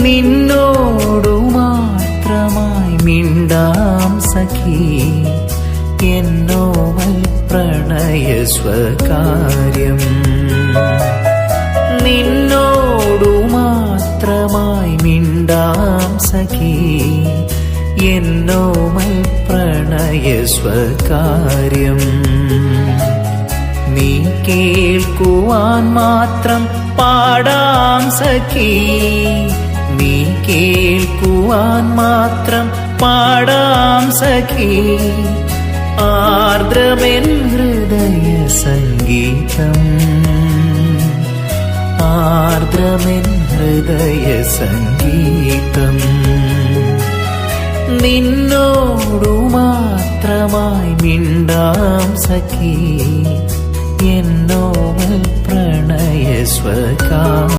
നിന്നോടു മാത്രമായി മിണ്ടാം സഖി എന്നോവൽ പ്രണയ സ്വകാര്യം. നിന്നോടു മാത്രമായി മിണ്ടാം സഖി എന്നോവൽ പ്രണയ സ്വകാര്യം. നീ കേൾക്കുവാൻ മാത്രം പാടാം സഖി, നീ കേൾക്കുവാൻ മാത്രം പാടാം സഖി ആർദ്രമെൻ ഹൃദയ സംഗീതം, ആർദ്രമെൻ ഹൃദയ സംഗീതം. നിന്നോടു മാത്രമായി മിണ്ടാം സഖി എന്നോവൽ പ്രണയ സ്വകാര്യം.